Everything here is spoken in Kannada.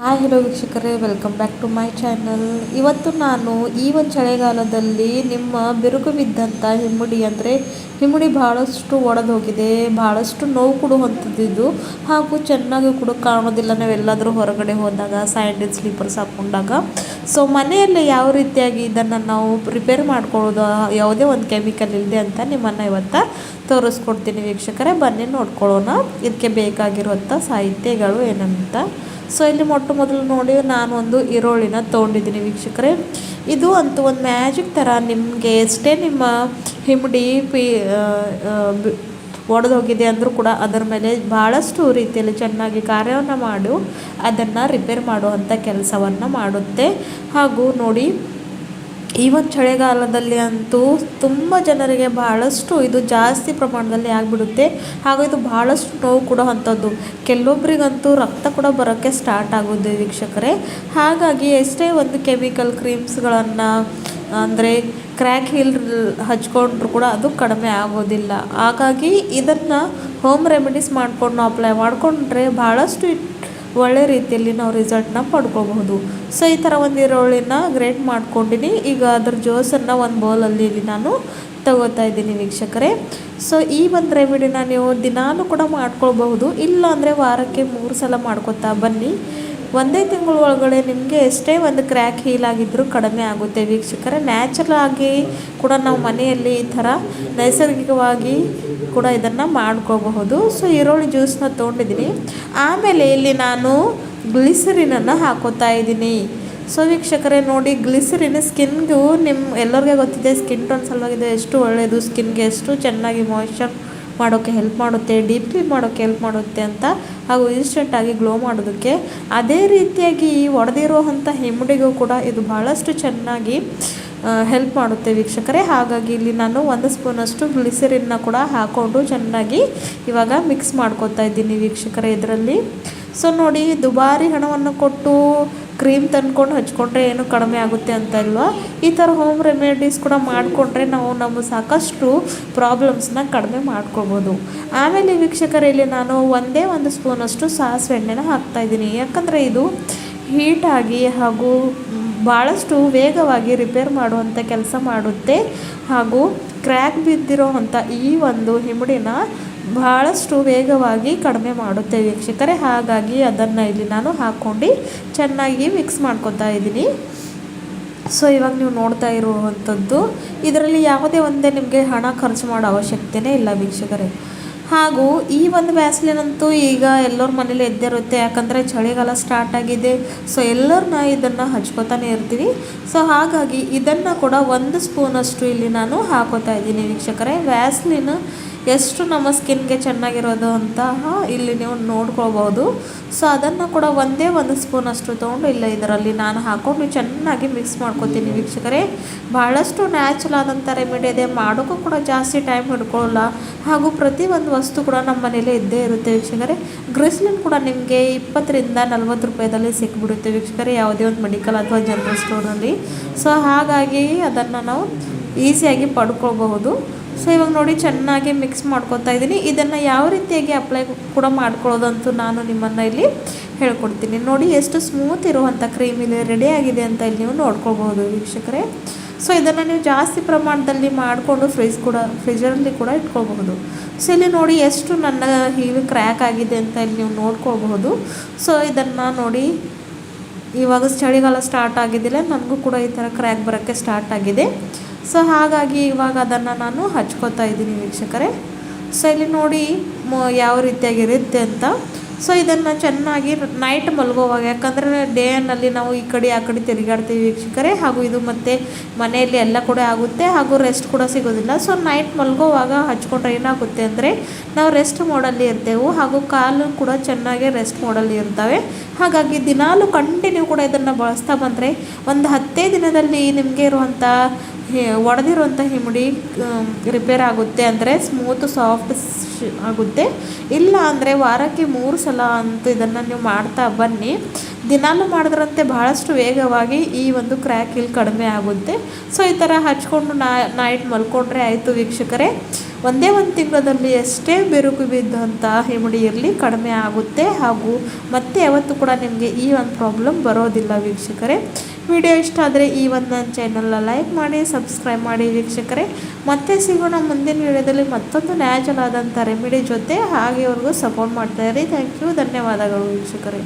ಹಾಯ್ ಹಲೋ ವೀಕ್ಷಕರೇ, welcome back to my channel. ಇವತ್ತು ನಾನು ಈ ಒಂದು ಚಳಿಗಾಲದಲ್ಲಿ ನಿಮ್ಮ ಬಿರುಕು ಬಿದ್ದಂಥ ಹಿಮ್ಮಡಿ ಅಂದರೆ ಹಿಮ್ಮಡಿ ಭಾಳಷ್ಟು ಒಡೆದು ಹೋಗಿದೆ, ಭಾಳಷ್ಟು ನೋವು ಕೊಡುವಂಥದ್ದು ಹಾಗೂ ಚೆನ್ನಾಗಿ ಕೂಡ ಕಾಣೋದಿಲ್ಲ ನಾವೆಲ್ಲಾದರೂ ಹೊರಗಡೆ ಹೋದಾಗ ಸ್ಯಾಂಡಲ್ ಸ್ಲೀಪರ್ಸ್ ಹಾಕ್ಕೊಂಡಾಗ. ಸೊ ಮನೆಯಲ್ಲಿ ಯಾವ ರೀತಿಯಾಗಿ ಇದನ್ನು ನಾವು ಪ್ರಿಪೇರ್ ಮಾಡ್ಕೊಳ್ಳೋದು ಯಾವುದೇ ಒಂದು ಕೆಮಿಕಲ್ ಇಲ್ಲದೆ ಅಂತ ನಿಮ್ಮನ್ನು ಇವತ್ತು ತೋರಿಸ್ಕೊಡ್ತೀನಿ ವೀಕ್ಷಕರೇ. ಬನ್ನಿ ನೋಡ್ಕೊಳ್ಳೋಣ ಇದಕ್ಕೆ ಬೇಕಾಗಿರುವಂಥ ಸಾಹಿತ್ಯಗಳು ಏನಂತ. ಸೊ ಇಲ್ಲಿ ಮೊಟ್ಟ ಮೊದಲು ನೋಡಿ ನಾನು ಒಂದು ಈರುಳ್ಳಿನ ತೊಗೊಂಡಿದ್ದೀನಿ ವೀಕ್ಷಕರೇ. ಇದು ಅಂತೂ ಒಂದು ಮ್ಯಾಜಿಕ್ ಥರ ನಿಮಗೆ ಎಷ್ಟೇ ನಿಮ್ಮ ಹಿಮ್ಮಡಿ ಒಡೆದೋಗಿದೆ ಅಂದರೂ ಕೂಡ ಅದರ ಮೇಲೆ ಭಾಳಷ್ಟು ರೀತಿಯಲ್ಲಿ ಚೆನ್ನಾಗಿ ಕಾರ್ಯವನ್ನು ಮಾಡು ಅದನ್ನು ರಿಪೇರ್ ಮಾಡುವಂಥ ಕೆಲಸವನ್ನು ಮಾಡುತ್ತೆ. ಹಾಗೂ ನೋಡಿ ಈ ಒಂದು ಚಳಿಗಾಲದಲ್ಲಿ ಅಂತೂ ತುಂಬ ಜನರಿಗೆ ಭಾಳಷ್ಟು ಇದು ಜಾಸ್ತಿ ಪ್ರಮಾಣದಲ್ಲಿ ಆಗಿಬಿಡುತ್ತೆ. ಹಾಗೂ ಇದು ಭಾಳಷ್ಟು ನೋವು ಕೊಡುವಂಥದ್ದು, ಕೆಲವೊಬ್ಬರಿಗಂತೂ ರಕ್ತ ಕೂಡ ಬರೋಕ್ಕೆ ಸ್ಟಾರ್ಟ್ ಆಗೋದು ವೀಕ್ಷಕರೇ. ಹಾಗಾಗಿ ಎಷ್ಟೇ ಒಂದು ಕೆಮಿಕಲ್ ಕ್ರೀಮ್ಸ್ಗಳನ್ನು ಅಂದರೆ ಕ್ರ್ಯಾಕ್ ಹೀಲ್ ಹಚ್ಕೊಂಡ್ರು ಕೂಡ ಅದು ಕಡಿಮೆ ಆಗೋದಿಲ್ಲ. ಹಾಗಾಗಿ ಇದನ್ನು ಹೋಮ್ ರೆಮಿಡೀಸ್ ಮಾಡ್ಕೊಂಡು ಅಪ್ಲೈ ಮಾಡಿಕೊಂಡ್ರೆ ಭಾಳಷ್ಟು ಒಳ್ಳೆ ರೀತಿಯಲ್ಲಿ ನಾವು ರಿಸಲ್ಟ್ನ ಪಡ್ಕೋಬಹುದು. ಸೊ ಈ ಥರ ಒಂದು ಈರುಳ್ಳಿನ ಗ್ರೇಟ್ ಮಾಡ್ಕೊಂಡಿನಿ. ಈಗ ಅದ್ರ ಜ್ಯೂಸನ್ನು ಒಂದು ಬೌಲಲ್ಲಿ ನಾನು ತಗೋತಾ ಇದ್ದೀನಿ ವೀಕ್ಷಕರೇ. ಸೊ ಈ ಒಂದು ರೆಮಿಡಿನ ನೀವು ದಿನಾಲೂ ಕೂಡ ಮಾಡ್ಕೊಳ್ಬಹುದು, ಇಲ್ಲ ಅಂದರೆ ವಾರಕ್ಕೆ 3 ಸಲ ಮಾಡ್ಕೊತಾ ಬನ್ನಿ. ಒಂದೇ ತಿಂಗಳ ಒಳಗಡೆ ನಿಮಗೆ ಎಷ್ಟೇ ಒಂದು ಕ್ರ್ಯಾಕ್ ಹೀಲ್ ಆಗಿದ್ದರೂ ಕಡಿಮೆ ಆಗುತ್ತೆ ವೀಕ್ಷಕರೇ. ನ್ಯಾಚುರಲ್ ಆಗಿ ಕೂಡ ನಾವು ಮನೆಯಲ್ಲಿ ಈ ಥರ ನೈಸರ್ಗಿಕವಾಗಿ ಕೂಡ ಇದನ್ನು ಮಾಡ್ಕೋಬಹುದು. ಸೊ ಈರುಳ್ಳಿ ಜ್ಯೂಸನ್ನ ತೊಗೊಂಡಿದ್ದೀನಿ. ಆಮೇಲೆ ಇಲ್ಲಿ ನಾನು ಗ್ಲಿಸರಿನನ್ನು ಹಾಕೋತಾ ಇದ್ದೀನಿ. ಸೊ ವೀಕ್ಷಕರೇ ನೋಡಿ, ಗ್ಲಿಸರಿನ್ ಸ್ಕಿನ್ಗೂ ಎಲ್ಲರಿಗೆ ಗೊತ್ತಿದೆ ಸ್ಕಿನ್ ಟೋನ್ ಸಲುವಾಗಿದೆ ಎಷ್ಟು ಒಳ್ಳೆಯದು, ಸ್ಕಿನ್ಗೆ ಎಷ್ಟು ಚೆನ್ನಾಗಿ ಮಾಯ್ಶ್ಚರ್ ಮಾಡೋಕ್ಕೆ ಹೆಲ್ಪ್ ಮಾಡುತ್ತೆ, ಡೀಪ್ ಕ್ಲೀನ್ ಮಾಡೋಕ್ಕೆ ಹೆಲ್ಪ್ ಮಾಡುತ್ತೆ ಅಂತ, ಹಾಗೂ ಇನ್ಸ್ಟೆಂಟಾಗಿ ಗ್ಲೋ ಮಾಡೋದಕ್ಕೆ. ಅದೇ ರೀತಿಯಾಗಿ ಒಡೆದಿರುವಂಥ ಹಿಮ್ಮಡಿಗೂ ಕೂಡ ಇದು ಭಾಳಷ್ಟು ಚೆನ್ನಾಗಿ ಹೆಲ್ಪ್ ಮಾಡುತ್ತೆ ವೀಕ್ಷಕರೇ. ಹಾಗಾಗಿ ಇಲ್ಲಿ ನಾನು 1 ಸ್ಪೂನಷ್ಟು ಗ್ಲಿಸರಿನ್ನ ಕೂಡ ಹಾಕ್ಕೊಂಡು ಚೆನ್ನಾಗಿ ಇವಾಗ ಮಿಕ್ಸ್ ಮಾಡ್ಕೊತಾ ಇದ್ದೀನಿ ವೀಕ್ಷಕರೇ ಇದರಲ್ಲಿ. ಸೊ ನೋಡಿ, ದುಬಾರಿ ಹಣವನ್ನು ಕೊಟ್ಟು ಕ್ರೀಮ್ ತಂದ್ಕೊಂಡು ಹಚ್ಕೊಂಡ್ರೆ ಏನು ಕಡಿಮೆ ಆಗುತ್ತೆ ಅಂತ ಇಲ್ವಾ, ಈ ಥರ ಹೋಮ್ ರೆಮಿಡೀಸ್ ಕೂಡ ಮಾಡಿಕೊಂಡ್ರೆ ನಾವು ನಮ್ಮ ಸಾಕಷ್ಟು ಪ್ರಾಬ್ಲಮ್ಸ್ನ ಕಡಿಮೆ ಮಾಡ್ಕೋಬೋದು. ಆಮೇಲೆ ವೀಕ್ಷಕರಲ್ಲಿ ನಾನು ಒಂದೇ 1 ಸ್ಪೂನಷ್ಟು ಸಾಸಿವೆ ಎಣ್ಣೆನ ಹಾಕ್ತಾಯಿದ್ದೀನಿ. ಯಾಕಂದರೆ ಇದು ಹೀಟಾಗಿ ಹಾಗೂ ಭಾಳಷ್ಟು ವೇಗವಾಗಿ ರಿಪೇರ್ ಮಾಡುವಂಥ ಕೆಲಸ ಮಾಡುತ್ತೆ. ಹಾಗೂ ಕ್ರ್ಯಾಕ್ ಬಿದ್ದಿರೋ ಅಂಥ ಈ ಒಂದು ಹಿಮ್ಮಡಿನ ಭಾಳಷ್ಟು ವೇಗವಾಗಿ ಕಡಿಮೆ ಮಾಡುತ್ತೆ ವೀಕ್ಷಕರೇ. ಹಾಗಾಗಿ ಅದನ್ನು ಇಲ್ಲಿ ನಾನು ಹಾಕ್ಕೊಂಡು ಚೆನ್ನಾಗಿ ಮಿಕ್ಸ್ ಮಾಡ್ಕೊತಾ ಇದ್ದೀನಿ. ಸೊ ಇವಾಗ ನೀವು ನೋಡ್ತಾ ಇರುವಂಥದ್ದು ಇದರಲ್ಲಿ ಯಾವುದೇ ಒಂದೇ ನಿಮಗೆ ಹಣ ಖರ್ಚು ಮಾಡೋ ಅವಶ್ಯಕತೆಯೇ ಇಲ್ಲ ವೀಕ್ಷಕರೇ. ಹಾಗೂ ಈ ಒಂದು ವ್ಯಾಸ್ಲಿನಂತೂ ಈಗ ಎಲ್ಲರ ಮನೇಲಿ ಇರುತ್ತೆ, ಯಾಕಂದರೆ ಚಳಿಗಾಲ ಸ್ಟಾರ್ಟ್ ಆಗಿದೆ. ಸೊ ಎಲ್ಲರನ್ನ ಇದನ್ನು ಹಚ್ಕೋತಾನೆ ಇರ್ತೀವಿ. ಸೊ ಹಾಗಾಗಿ ಇದನ್ನು ಕೂಡ 1 ಸ್ಪೂನಷ್ಟು ಇಲ್ಲಿ ನಾನು ಹಾಕೋತಾ ಇದ್ದೀನಿ ವೀಕ್ಷಕರೇ. ವ್ಯಾಸ್ಲಿನ್ ಎಷ್ಟು ನಮ್ಮ ಸ್ಕಿನ್ಗೆ ಚೆನ್ನಾಗಿರೋದು ಅಂತ ಇಲ್ಲಿ ನೀವು ನೋಡ್ಕೊಳ್ಬೋದು. ಸೊ ಅದನ್ನು ಕೂಡ ಒಂದೇ 1 ಸ್ಪೂನಷ್ಟು ತೊಗೊಂಡು ಇದರಲ್ಲಿ ನಾನು ಹಾಕ್ಕೊಂಡು ಚೆನ್ನಾಗಿ ಮಿಕ್ಸ್ ಮಾಡ್ಕೊತೀನಿ ವೀಕ್ಷಕರೇ. ಭಾಳಷ್ಟು ನ್ಯಾಚುರಲ್ ಆದಂಥ ರೆಮಿಡಿ ಇದೆ, ಮಾಡೋಕ್ಕೂ ಕೂಡ ಜಾಸ್ತಿ ಟೈಮ್ ಹಿಡ್ಕೊಳ್ಳಲ್ಲ. ಹಾಗೂ ಪ್ರತಿಯೊಂದು ವಸ್ತು ಕೂಡ ನಮ್ಮ ಮನೇಲಿ ಇದ್ದೇ ಇರುತ್ತೆ ವೀಕ್ಷಕರೇ. ಗ್ಲಿಸರಿನ್ ಕೂಡ ನಿಮಗೆ 20 ರಿಂದ 40 ರೂಪಾಯಿದಲ್ಲಿ ಸಿಕ್ಬಿಡುತ್ತೆ ವೀಕ್ಷಕರೇ, ಯಾವುದೇ ಒಂದು ಮೆಡಿಕಲ್ ಅಥವಾ ಜನರಲ್ ಸ್ಟೋರಲ್ಲಿ. ಸೊ ಹಾಗಾಗಿ ಅದನ್ನು ನಾವು ಈಸಿಯಾಗಿ ಪಡ್ಕೊಳ್ಬಹುದು. ಸೊ ಇವಾಗ ನೋಡಿ ಚೆನ್ನಾಗಿ ಮಿಕ್ಸ್ ಮಾಡ್ಕೊತಾ ಇದ್ದೀನಿ. ಇದನ್ನು ಯಾವ ರೀತಿಯಾಗಿ ಅಪ್ಲೈ ಕೂಡ ಮಾಡ್ಕೊಳ್ಳೋದಂತೂ ನಾನು ನಿಮ್ಮನ್ನು ಇಲ್ಲಿ ಹೇಳ್ಕೊಡ್ತೀನಿ. ನೋಡಿ ಎಷ್ಟು ಸ್ಮೂತ್ ಇರುವಂಥ ಕ್ರೀಮ್ ಇಲ್ಲಿ ರೆಡಿಯಾಗಿದೆ ಅಂತ ಇಲ್ಲಿ ನೀವು ನೋಡ್ಕೊಳ್ಬೋದು ವೀಕ್ಷಕರೇ. ಸೊ ಇದನ್ನು ನೀವು ಜಾಸ್ತಿ ಪ್ರಮಾಣದಲ್ಲಿ ಮಾಡಿಕೊಂಡು ಫ್ರಿಜರಲ್ಲಿ ಕೂಡ ಇಟ್ಕೊಳ್ಬಹುದು. ಸೊ ಇಲ್ಲಿ ನೋಡಿ ಎಷ್ಟು ನನ್ನ ಹೀಲ್ ಕ್ರ್ಯಾಕ್ ಆಗಿದೆ ಅಂತ ಇಲ್ಲಿ ನೀವು ನೋಡ್ಕೊಳ್ಬಹುದು. ಸೊ ಇದನ್ನು ನೋಡಿ, ಇವಾಗ ಚಳಿಗಾಲ ಸ್ಟಾರ್ಟ್ ಆಗಿದ್ದಿಲ್ಲ, ನನಗೂ ಕೂಡ ಈ ಥರ ಕ್ರ್ಯಾಕ್ ಬರೋಕ್ಕೆ ಸ್ಟಾರ್ಟ್ ಆಗಿದೆ. ಸೊ ಹಾಗಾಗಿ ಇವಾಗ ಅದನ್ನು ನಾನು ಹಚ್ಕೋತಾ ಇದ್ದೀನಿ ವೀಕ್ಷಕರೇ. ಸೊ ಇಲ್ಲಿ ನೋಡಿ ಯಾವ ರೀತಿಯಾಗಿರುತ್ತೆ ಅಂತ. ಸೊ ಇದನ್ನು ಚೆನ್ನಾಗಿ ನೈಟ್ ಮಲಗೋವಾಗ, ಯಾಕಂದರೆ ಡೇನಲ್ಲಿ ನಾವು ಈ ಕಡೆ ಆ ಕಡೆ ತಿರುಗಾಡ್ತೀವಿ ವೀಕ್ಷಕರೇ. ಹಾಗೂ ಇದು ಮತ್ತು ಮನೆಯಲ್ಲಿ ಎಲ್ಲ ಕೂಡ ಆಗುತ್ತೆ, ಹಾಗೂ ರೆಸ್ಟ್ ಕೂಡ ಸಿಗೋದಿಲ್ಲ. ಸೊ ನೈಟ್ ಮಲಗೋವಾಗ ಹಚ್ಕೊಂಡ್ರೆ ಏನಾಗುತ್ತೆ ಅಂದರೆ ನಾವು ರೆಸ್ಟ್ ಮೋಡಲ್ಲಿ ಇರ್ತೇವೆ, ಹಾಗೂ ಕಾಲು ಕೂಡ ಚೆನ್ನಾಗಿ ರೆಸ್ಟ್ ಮೋಡಲ್ಲಿ ಇರ್ತವೆ. ಹಾಗಾಗಿ ದಿನಾಲೂ ಕಂಟಿನ್ಯೂ ಕೂಡ ಇದನ್ನು ಬಳಸ್ತಾ ಬಂದರೆ ಒಂದು 10 ದಿನದಲ್ಲಿ ನಿಮಗೆ ಇರುವಂಥ ಒಡೆದಿರುವಂಥ ಹಿಮ್ಮಡಿ ರಿಪೇರ್ ಆಗುತ್ತೆ, ಅಂದರೆ ಸ್ಮೂತ್ ಸಾಫ್ಟ್ ಆಗುತ್ತೆ. ಇಲ್ಲ ಅಂದರೆ ವಾರಕ್ಕೆ 3 ಸಲ ಅಂತೂ ಇದನ್ನು ನೀವು ಮಾಡ್ತಾ ಬನ್ನಿ. ದಿನಾಲೂ ಮಾಡಿದ್ರಂತೆ ಭಾಳಷ್ಟು ವೇಗವಾಗಿ ಈ ಒಂದು ಕ್ರ್ಯಾಕ್ ಇಲ್ಲಿ ಕಡಿಮೆ ಆಗುತ್ತೆ. ಸೊ ಈ ಥರ ಹಚ್ಕೊಂಡು ನೈಟ್ ಮಲ್ಕೊಂಡ್ರೆ ಆಯಿತು ವೀಕ್ಷಕರೇ. ಒಂದೇ ಒಂದು ತಿಂಗಳಲ್ಲಿ ಎಷ್ಟೇ ಬಿರುಕು ಬಿದ್ದಂಥ ಹಿಮ್ಮಡಿ ಇರಲಿ ಕಡಿಮೆ ಆಗುತ್ತೆ ಹಾಗೂ ಮತ್ತೆ ಯಾವತ್ತೂ ಕೂಡ ನಿಮಗೆ ಈ ಒಂದು ಪ್ರಾಬ್ಲಮ್ ಬರೋದಿಲ್ಲ ವೀಕ್ಷಕರೇ. ವಿಡಿಯೋ ಇಷ್ಟ ಆದರೆ ಈ ಒಂದು ನನ್ನ ಚಾನಲ್ನ ಲೈಕ್ ಮಾಡಿ ಸಬ್ಸ್ಕ್ರೈಬ್ ಮಾಡಿ ವೀಕ್ಷಕರೇ. ಮತ್ತೆ ಸಿಗೋಣ ಮುಂದಿನ ವಿಡಿಯೋದಲ್ಲಿ ಮತ್ತೊಂದು ನ್ಯಾಚುರಲ್ ಆದಂಥ ರೆಮಿಡಿ ಜೊತೆ. ಹಾಗೆವರೆಗೂ ಸಪೋರ್ಟ್ ಮಾಡ್ತಾಯಿರಿ. ಥ್ಯಾಂಕ್ ಯು, ಧನ್ಯವಾದಗಳು ವೀಕ್ಷಕರೇ.